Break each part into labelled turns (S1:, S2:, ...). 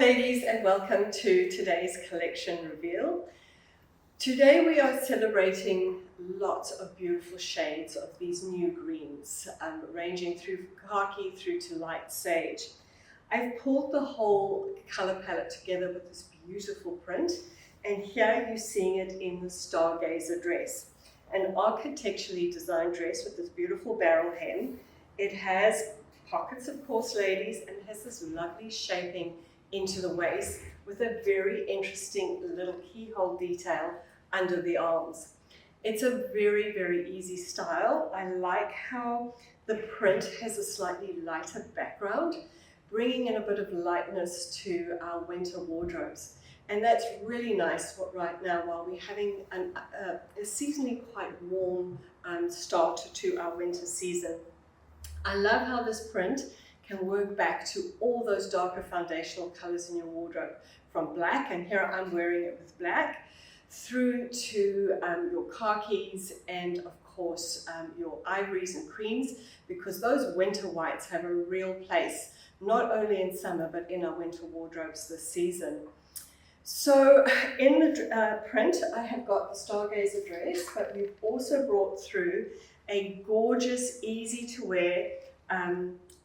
S1: ladies, and welcome to today's collection reveal. Today we are celebrating lots of beautiful shades of these new greens, ranging through khaki through to light sage. I've pulled the whole color palette together with this beautiful print, and here you're seeing it in the Stargazer dress, an architecturally designed dress with this beautiful barrel hem. It has pockets, of course, ladies, and has this lovely shaping into the waist with a very interesting little keyhole detail under the arms. It's a very, very easy style. I like how the print has a slightly lighter background, bringing in a bit of lightness to our winter wardrobes. And that's really nice right now while we're having a seasonally quite warm start to our winter season. I love how this print can work back to all those darker foundational colors in your wardrobe, from black, and here I'm wearing it with black, through to your khakis and of course your ivories and creams, because those winter whites have a real place, not only in summer but in our winter wardrobes this season. So in the print I have got the Stargazer dress, but we've also brought through a gorgeous, easy to wear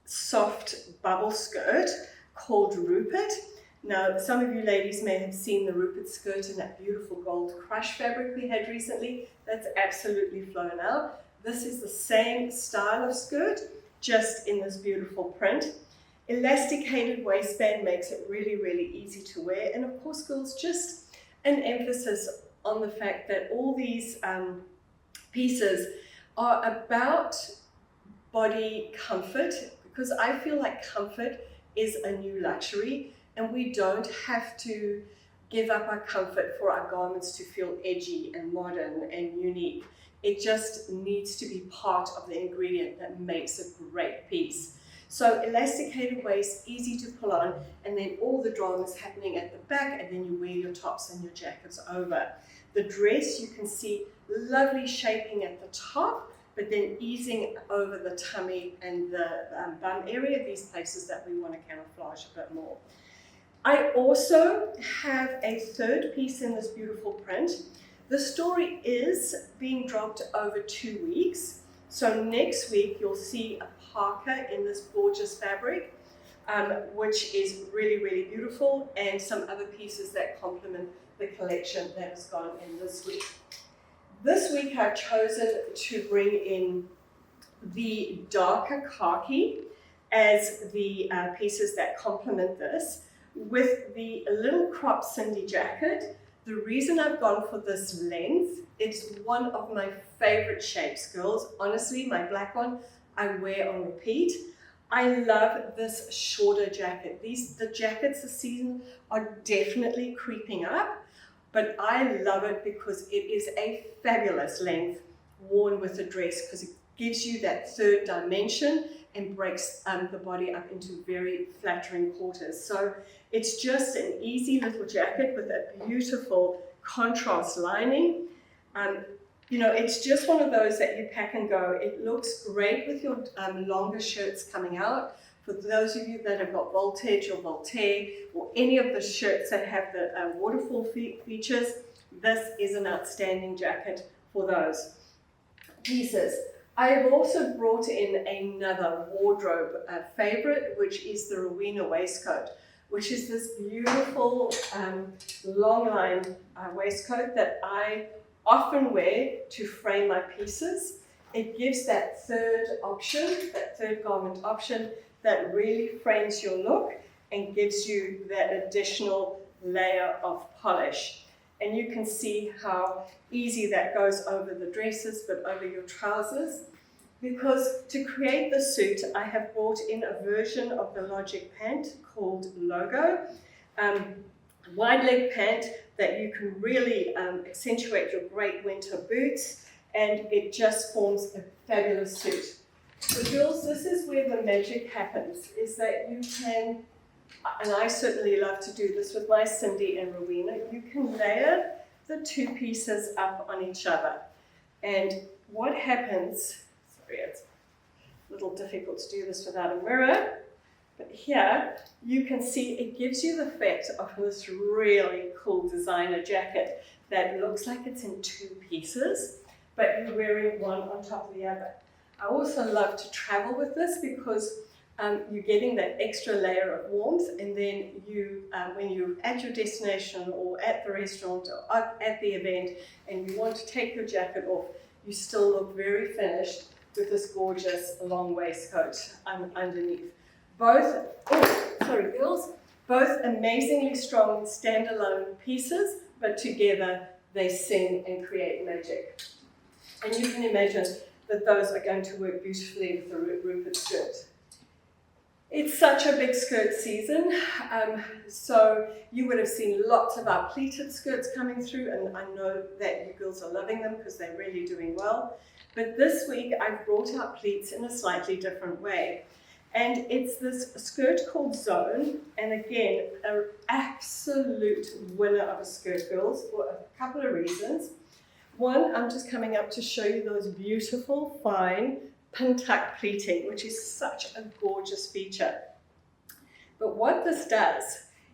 S1: soft bubble skirt called Rupert. Now, some of you ladies may have seen the Rupert skirt in that beautiful gold crush fabric we had recently. That's absolutely flown out. This is the same style of skirt, just in this beautiful print. Elasticated waistband makes it really, really easy to wear. And of course, girls, just an emphasis on the fact that all these pieces are about body comfort, because I feel like comfort is a new luxury, and we don't have to give up our comfort for our garments to feel edgy and modern and unique. It just needs to be part of the ingredient that makes a great piece. So elasticated waist, easy to pull on, and then all the dramas happening at the back, and then you wear your tops and your jackets over. The dress, you can see lovely shaping at the top, but then easing over the tummy and the bum area, these places that we want to camouflage a bit more. I also have a third piece in this beautiful print. The story is being dropped over 2 weeks. So next week you'll see a parka in this gorgeous fabric, which is really, really beautiful, and some other pieces that complement the collection that has gone in this week. This week I've chosen to bring in the darker khaki as the pieces that complement this, with the little crop Cindy jacket. The reason I've gone for this length, it's one of my favorite shapes, girls. Honestly, my black one I wear on repeat. I love this shorter jacket. The jackets this season are definitely creeping up, but I love it because it is a fabulous length worn with a dress, because it gives you that third dimension and breaks the body up into very flattering quarters. So it's just an easy little jacket with a beautiful contrast lining. You know, it's just one of those that you pack and go. It looks great with your longer shirts coming out. For those of you that have got voltage or voltaire, or any of the shirts that have the waterfall features, this is an outstanding jacket for those pieces. I have also brought in another wardrobe favorite, which is the Rowena waistcoat, which is this beautiful long line waistcoat that I often wear to frame my pieces. It gives that third option, that third garment option, that really frames your look and gives you that additional layer of polish. And you can see how easy that goes over the dresses, but over your trousers. Because to create the suit, I have brought in a version of the Logic pant called Logo. Wide leg pant that you can really accentuate your great winter boots, and it just forms a fabulous suit. So girls, this is where the magic happens, is that you can, and I certainly love to do this with my Cindy and Rowena, you can layer the two pieces up on each other. And what happens, sorry, it's a little difficult to do this without a mirror, But here you can see it gives you the effect of this really cool designer jacket that looks like it's in two pieces, but you're wearing one on top of the other. I also love to travel with this because you're getting that extra layer of warmth, and then you, when you're at your destination or at the restaurant or at the event and you want to take your jacket off, you still look very finished with this gorgeous long waistcoat underneath. Both, girls, both amazingly strong standalone pieces, but together they sing and create magic. And you can imagine that those are going to work beautifully with the Rupert skirt. It's such a big skirt season, so you would have seen lots of our pleated skirts coming through, and I know that you girls are loving them because they're really doing well. But this week I've brought out pleats in a slightly different way. And it's this skirt called Zone, and again, an absolute winner of a skirt, girls, for a couple of reasons. One, I'm just coming up to show you those beautiful, fine pin tuck pleating, which is such a gorgeous feature. But what this does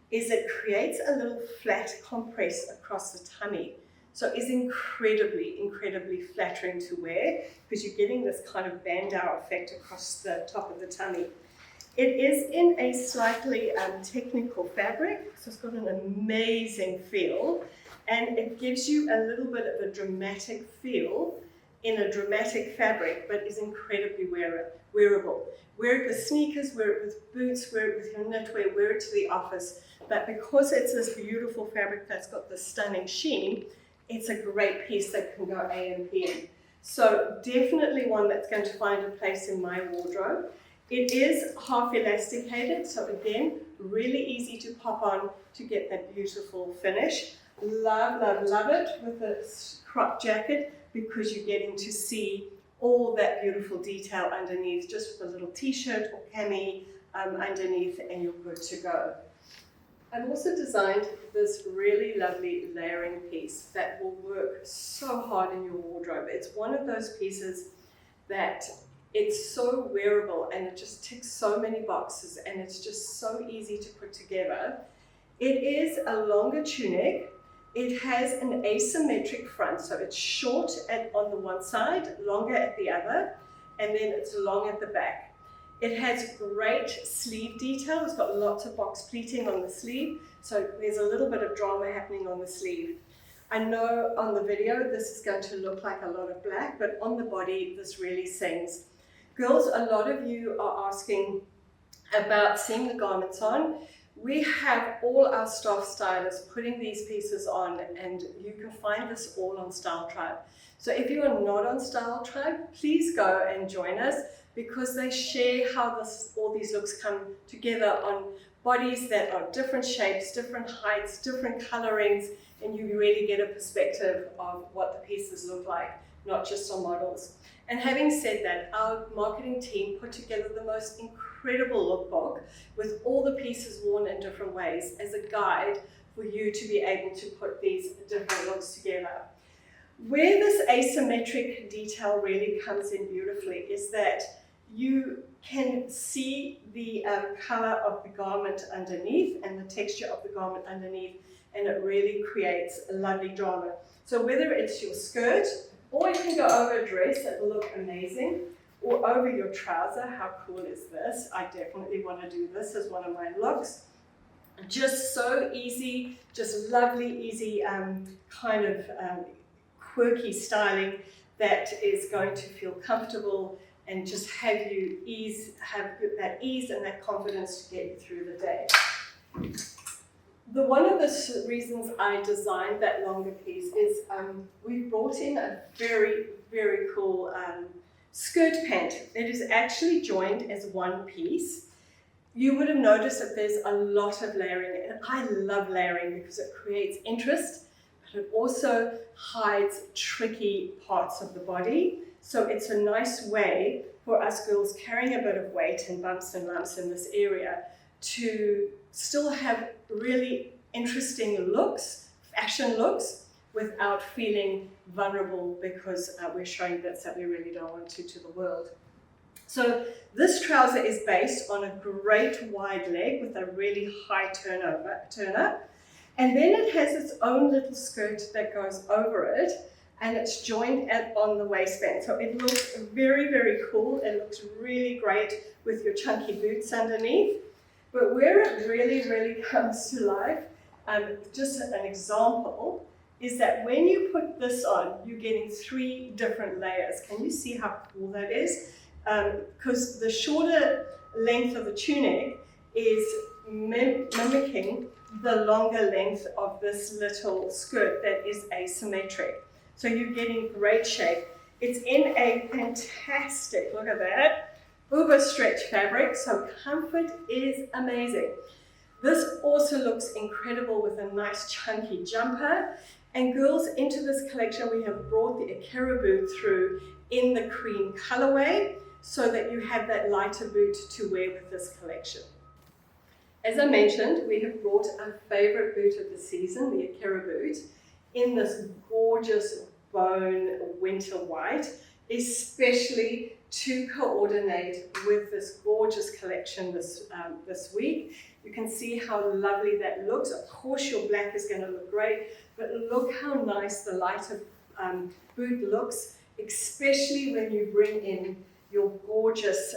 S1: is it creates a little flat compress across the tummy. So it's incredibly, incredibly flattering to wear because you're getting this kind of bandeau effect across the top of the tummy. It is in a slightly technical fabric, so it's got an amazing feel, and it gives you a little bit of a dramatic feel in a dramatic fabric, but is incredibly wearable. Wear it with sneakers, wear it with boots, wear it with your knitwear, wear it to the office. But because it's this beautiful fabric that's got this stunning sheen, it's a great piece that can go AM PM. So definitely one that's going to find a place in my wardrobe. It is half elasticated, so again, really easy to pop on to get that beautiful finish. Love, love, love it with a crop jacket because you're getting to see all that beautiful detail underneath, just with a little t-shirt or cami underneath, and you're good to go. I've also designed this really lovely layering piece that will work so hard in your wardrobe. It's one of those pieces that it's so wearable and it just ticks so many boxes and it's just so easy to put together. It is a longer tunic. It has an asymmetric front, so it's short on the one side, longer at the other, and then it's long at the back. It has great sleeve detail. It's got lots of box pleating on the sleeve, so there's a little bit of drama happening on the sleeve. I know on the video this is going to look like a lot of black, but on the body this really sings. Girls, a lot of you are asking about seeing the garments on. We have all our staff stylists putting these pieces on, and you can find this all on Style Tribe. So if you are not on Style Tribe, please go and join us, because they share how all these looks come together on bodies that are different shapes, different heights, different colorings, and you really get a perspective of what the pieces look like, not just on models. And having said that, our marketing team put together the most incredible lookbook with all the pieces worn in different ways as a guide for you to be able to put these different looks together. Where this asymmetric detail really comes in beautifully is that you can see the color of the garment underneath and the texture of the garment underneath, and it really creates a lovely drama. So whether it's your skirt, or you can go over a dress that will look amazing, or over your trouser. How cool is this? I definitely want to do this as one of my looks. Just so easy, just lovely, easy, kind of quirky styling that is going to feel comfortable and just have that ease and that confidence to get you through the day. One of the reasons I designed that longer piece is we brought in a very, very cool skirt pant. It is actually joined as one piece. You would have noticed that there's a lot of layering, and I love layering because it creates interest, but it also hides tricky parts of the body. So it's a nice way for us girls carrying a bit of weight and bumps and lumps in this area to still have really interesting looks, fashion looks, without feeling vulnerable because we're showing bits that we really don't want to the world. So this trouser is based on a great wide leg with a really high turn-up. And then it has its own little skirt that goes over it, and it's joined on the waistband. So it looks very, very cool. It looks really great with your chunky boots underneath. But where it really, really comes to life, just an example, is that when you put this on, you're getting 3 different layers. Can you see how cool that is? Because the shorter length of the tunic is mimicking the longer length of this little skirt that is asymmetric. So you're getting great shape. It's in a fantastic, look at that, uber stretch fabric, so comfort is amazing. This also looks incredible with a nice chunky jumper. And girls, into this collection we have brought the Akira boot through in the cream colorway so that you have that lighter boot to wear with this collection. As I mentioned, we have brought our favorite boot of the season, the Akira boot, in this gorgeous bone winter white, especially to coordinate with this gorgeous collection this week. You can see how lovely that looks. Of course your black is going to look great, but look how nice the lighter boot looks, especially when you bring in your gorgeous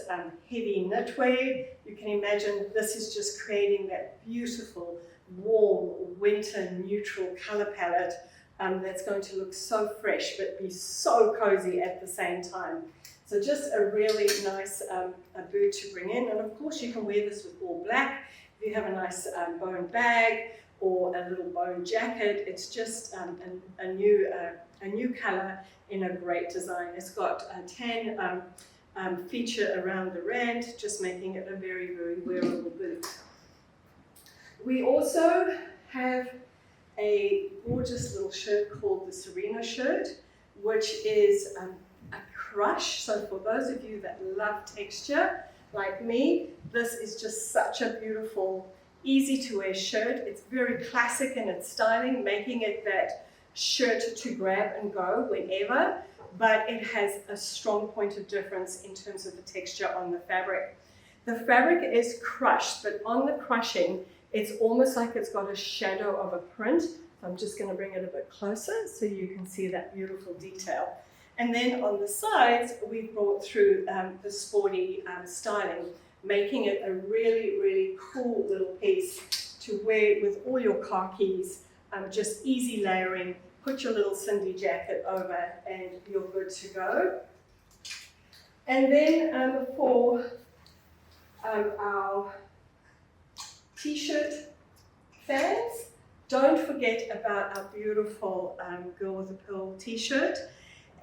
S1: heavy knitwear. You can imagine this is just creating that beautiful, warm, winter neutral color palette that's going to look so fresh but be so cozy at the same time. So just a really nice a boot to bring in. And of course you can wear this with all black. If you have a nice bone bag or a little bone jacket, it's just a new color in a great design. It's got a tan feature around the rand, just making it a very, very wearable boot. We also have a gorgeous little shirt called the Serena shirt, which is a crush. So for those of you that love texture, like me, this is just such a beautiful, easy to wear shirt. It's very classic in its styling, making it that shirt to grab and go whenever, but it has a strong point of difference in terms of the texture on the fabric. The fabric is crushed, but on the crushing, it's almost like it's got a shadow of a print. So I'm just going to bring it a bit closer so you can see that beautiful detail. And then on the sides, we brought through the sporty styling, making it a really, really cool little piece to wear with all your khakis, just easy layering. Put your little Cindy jacket over and you're good to go. And then for our t-shirt fans, don't forget about our beautiful Girl with a Pearl t-shirt.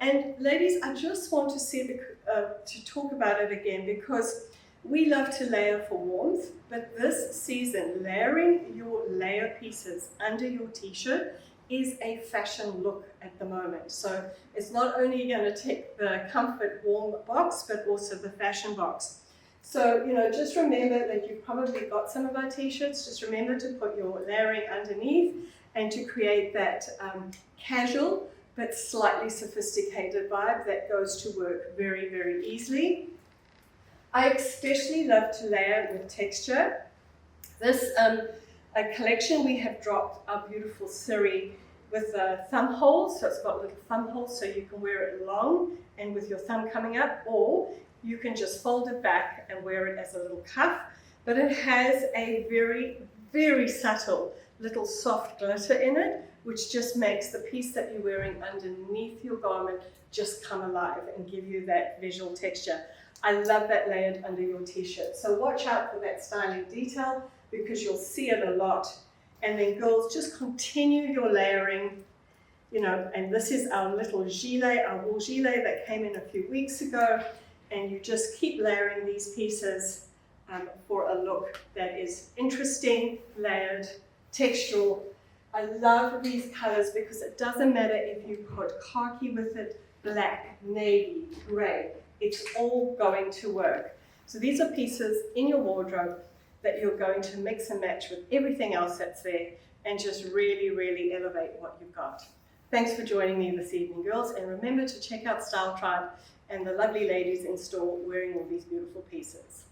S1: And ladies, I just want to talk about it again because we love to layer for warmth, but this season, layering your layer pieces under your t-shirt is a fashion look at the moment. So it's not only going to tick the comfort warm box, but also the fashion box. So, just remember that you've probably got some of our t-shirts. Just remember to put your layering underneath and to create that casual but slightly sophisticated vibe that goes to work very, very easily. I especially love to layer with texture. This a collection we have dropped our beautiful Siri with thumb holes, so it's got little thumb holes so you can wear it long and with your thumb coming up, or you can just fold it back and wear it as a little cuff. But it has a very, very subtle little soft glitter in it, which just makes the piece that you're wearing underneath your garment just come alive and give you that visual texture. I love that layered under your t-shirt. So watch out for that styling detail because you'll see it a lot. And then girls, just continue your layering, and this is our little gilet, our wool gilet that came in a few weeks ago. And you just keep layering these pieces for a look that is interesting, layered, textural. I love these colors because it doesn't matter if you put khaki with it, black, navy, gray, it's all going to work. So these are pieces in your wardrobe that you're going to mix and match with everything else that's there and just really, really elevate what you've got. Thanks for joining me this evening, girls, and remember to check out Style Tribe and the lovely ladies in store wearing all these beautiful pieces.